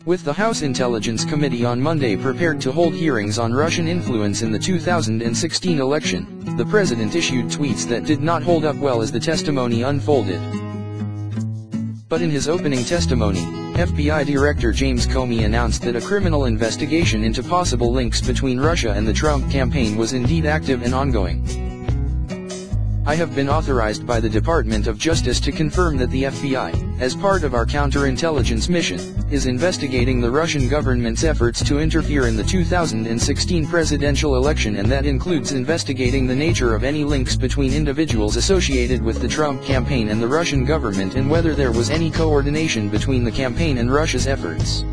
With the House Intelligence Committee on Monday prepared to hold hearings on Russian influence in the 2016 election, the president issued tweets that did not hold up well as the testimony unfolded. But in his opening testimony, FBI Director James Comey announced that a criminal investigation into possible links between Russia and the Trump campaign was indeed active and ongoing. I have been authorized by the Department of Justice to confirm that the FBI, as part of our counterintelligence mission, is investigating the Russian government's efforts to interfere in the 2016 presidential election, and that includes investigating the nature of any links between individuals associated with the Trump campaign and the Russian government, and whether there was any coordination between the campaign and Russia's efforts.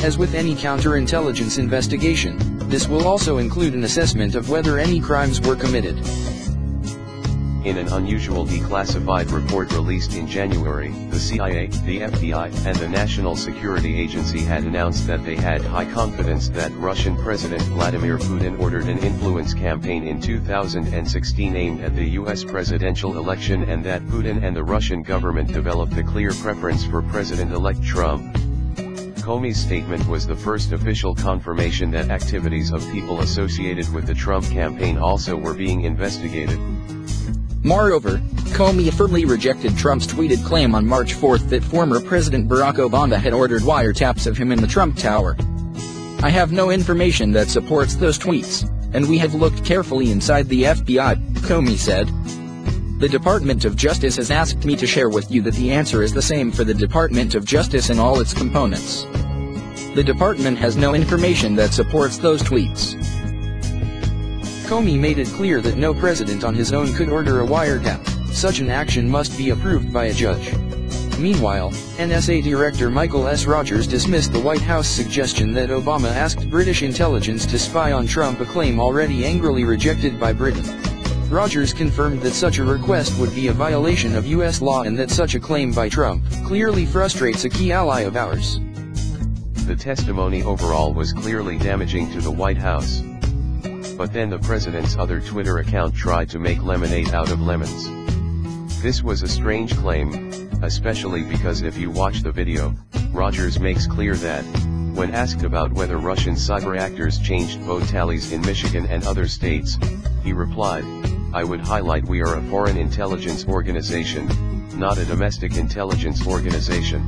As with any counterintelligence investigation, this will also include an assessment of whether any crimes were committed. In an unusual declassified report released in January, the CIA, the FBI, and the National Security Agency had announced that they had high confidence that Russian President Vladimir Putin ordered an influence campaign in 2016 aimed at the US presidential election, and that Putin and the Russian government developed a clear preference for President-elect Trump. Comey's statement was the first official confirmation that activities of people associated with the Trump campaign also were being investigated. Moreover, Comey firmly rejected Trump's tweeted claim on March 4 that former President Barack Obama had ordered wiretaps of him in the Trump Tower. "I have no information that supports those tweets, and we have looked carefully inside the FBI," Comey said. "The Department of Justice has asked me to share with you that the answer is the same for the Department of Justice and all its components. The department has no information that supports those tweets." Comey made it clear that no president on his own could order a wiretap. Such an action must be approved by a judge. Meanwhile, NSA Director Michael S. Rogers dismissed the White House suggestion that Obama asked British intelligence to spy on Trump, a claim already angrily rejected by Britain. Rogers confirmed that such a request would be a violation of U.S. law, and that such a claim by Trump clearly frustrates a key ally of ours. The testimony overall was clearly damaging to the White House. But then the president's other Twitter account tried to make lemonade out of lemons. This was a strange claim, especially because if you watch the video, Rogers makes clear that, when asked about whether Russian cyber actors changed vote tallies in Michigan and other states, he replied, "I would highlight we are a foreign intelligence organization, not a domestic intelligence organization.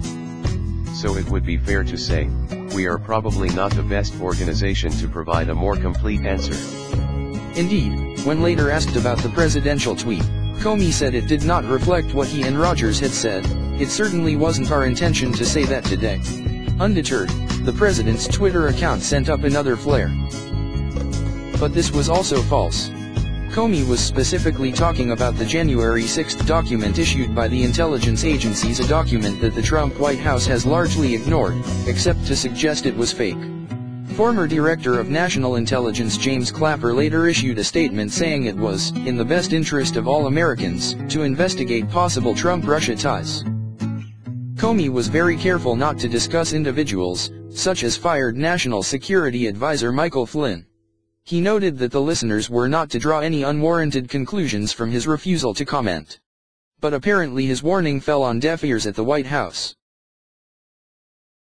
So it would be fair to say, we are probably not the best organization to provide a more complete answer." Indeed, when later asked about the presidential tweet, Comey said it did not reflect what he and Rogers had said. "It certainly wasn't our intention to say that today." Undeterred, the president's Twitter account sent up another flare. But this was also false. Comey was specifically talking about the January 6 document issued by the intelligence agencies, a document that the Trump White House has largely ignored, except to suggest it was fake. Former Director of National Intelligence James Clapper later issued a statement saying it was in the best interest of all Americans to investigate possible Trump-Russia ties. Comey was very careful not to discuss individuals, such as fired National Security Advisor Michael Flynn. He noted that the listeners were not to draw any unwarranted conclusions from his refusal to comment. But apparently his warning fell on deaf ears at the White House.